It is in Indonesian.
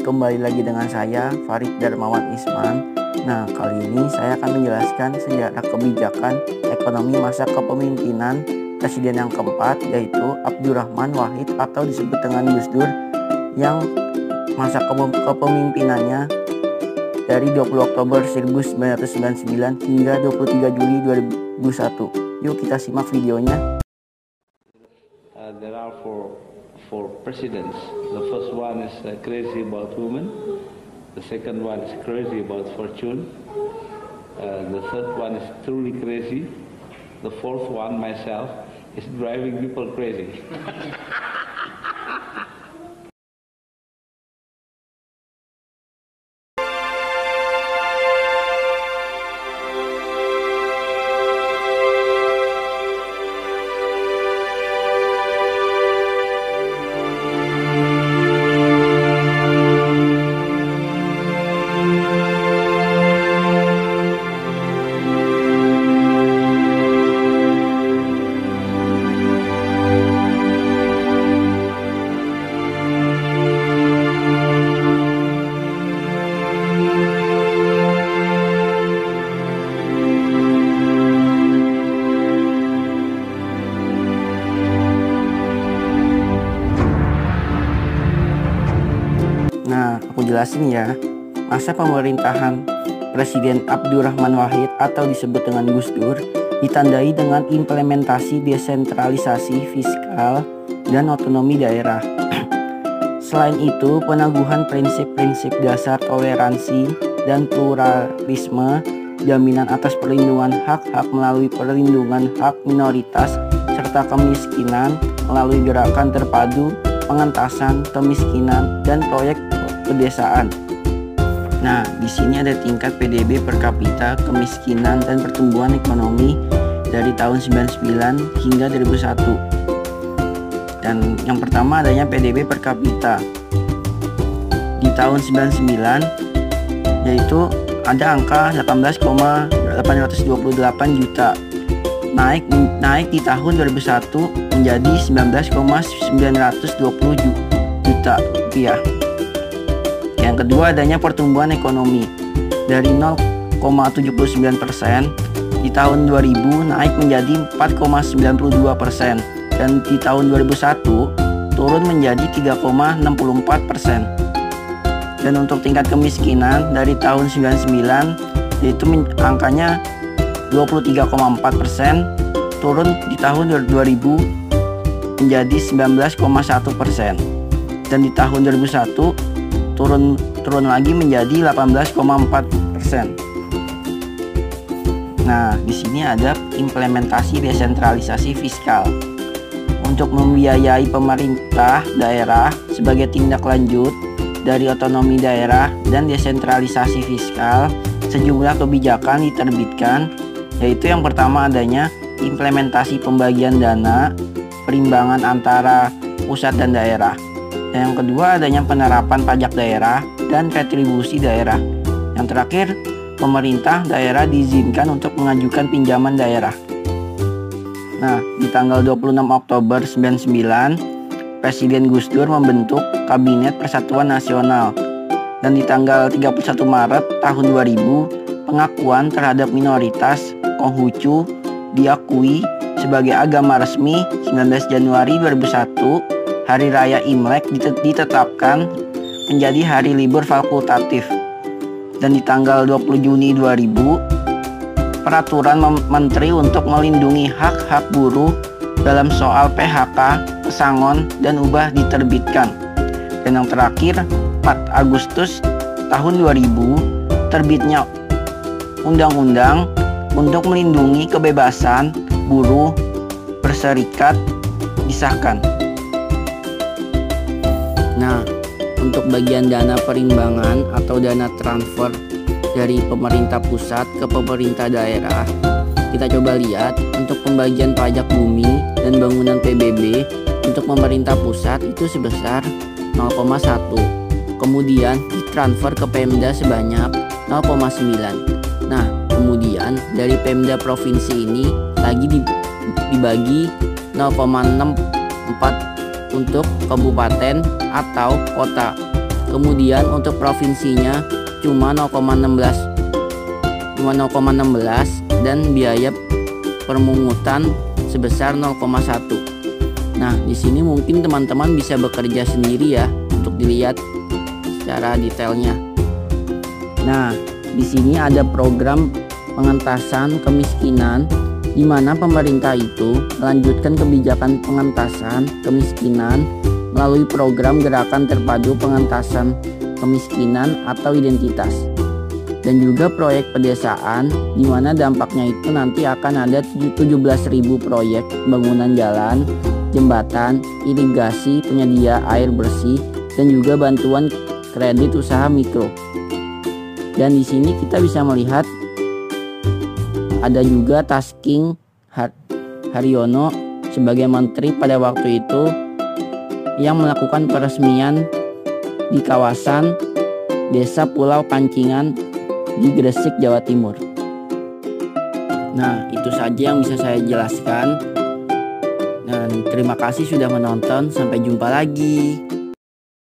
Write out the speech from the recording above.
kembali lagi dengan saya Farid Darmawan Isman. Nah, kali ini saya akan menjelaskan sejarah kebijakan ekonomi masa kepemimpinan Presiden yang keempat, yaitu Abdurrahman Wahid atau disebut dengan Gus Dur, yang masa kepemimpinannya dari 20 Oktober 1999 hingga 23 Juli 2001. Yuk kita simak videonya. There are four presidents. The first one is crazy about women. The second one is crazy about fortune. The third one is truly crazy. The fourth one, myself, is driving people crazy. Nah, aku jelasin ya. Masa pemerintahan Presiden Abdurrahman Wahid atau disebut dengan Gus Dur ditandai dengan implementasi desentralisasi fiskal dan otonomi daerah. Selain itu, peneguhan prinsip-prinsip dasar toleransi dan pluralisme, jaminan atas perlindungan hak-hak melalui perlindungan hak minoritas, serta kemiskinan melalui gerakan terpadu pengentasan kemiskinan dan proyek pedesaan. Nah, di sini ada tingkat PDB per kapita, kemiskinan dan pertumbuhan ekonomi dari tahun 99 hingga 2001. Dan yang pertama adanya PDB per kapita. Di tahun 99 yaitu ada angka 18,828 juta. Naik di tahun 2001 menjadi 19,920 juta rupiah. Yang kedua adanya pertumbuhan ekonomi dari 0,79% di tahun 2000 naik menjadi 4,92%, dan di tahun 2001 turun menjadi 3,64%. Dan untuk tingkat kemiskinan dari tahun 99 yaitu angkanya 23,4%, turun di tahun 2000 menjadi 19,1%, dan di tahun 2001 turun lagi menjadi 18,4%. Nah, di sini ada implementasi desentralisasi fiskal untuk membiayai pemerintah daerah sebagai tindak lanjut dari otonomi daerah dan desentralisasi fiskal. Sejumlah kebijakan diterbitkan, yaitu yang pertama adanya implementasi pembagian dana perimbangan antara pusat dan daerah. Dan yang kedua adanya penerapan pajak daerah dan retribusi daerah. Yang terakhir, pemerintah daerah diizinkan untuk mengajukan pinjaman daerah. Nah, di tanggal 26 Oktober 99, Presiden Gus Dur membentuk Kabinet Persatuan Nasional. Dan di tanggal 31 Maret tahun 2000, pengakuan terhadap minoritas Konghucu diakui sebagai agama resmi. 19 Januari 2001, Hari Raya Imlek ditetapkan menjadi hari libur fakultatif. Dan di tanggal 20 Juni 2000, Peraturan Menteri untuk melindungi hak-hak buruh dalam soal PHK, pesangon, dan upah diterbitkan. Dan yang terakhir, 4 Agustus tahun 2000, terbitnya Undang-Undang untuk melindungi kebebasan buruh berserikat disahkan. Nah, untuk bagian dana perimbangan atau dana transfer dari pemerintah pusat ke pemerintah daerah, kita coba lihat untuk pembagian pajak bumi dan bangunan PBB untuk pemerintah pusat itu sebesar 0,1. Kemudian ditransfer ke Pemda sebanyak 0,9. Nah, kemudian dari Pemda provinsi ini lagi dibagi 0,64 untuk kabupaten atau kota. Kemudian untuk provinsinya cuma 0,16 dan biaya permungutan sebesar 0,1. Nah, di sini mungkin teman-teman bisa bekerja sendiri ya untuk dilihat secara detailnya. Nah, di sini ada program pengentasan kemiskinan di mana pemerintah itu melanjutkan kebijakan pengentasan kemiskinan melalui program Gerakan Terpadu Pengentasan Kemiskinan atau Identitas, dan juga proyek pedesaan di mana dampaknya itu nanti akan ada 17.000 proyek bangunan jalan, jembatan, irigasi, penyedia air bersih, dan juga bantuan kredit usaha mikro. Dan di sini kita bisa melihat ada juga tasking Haryono sebagai menteri pada waktu itu yang melakukan peresmian di kawasan Desa Pulau Pancingan di Gresik, Jawa Timur. Nah, itu saja yang bisa saya jelaskan. Dan terima kasih sudah menonton. Sampai jumpa lagi.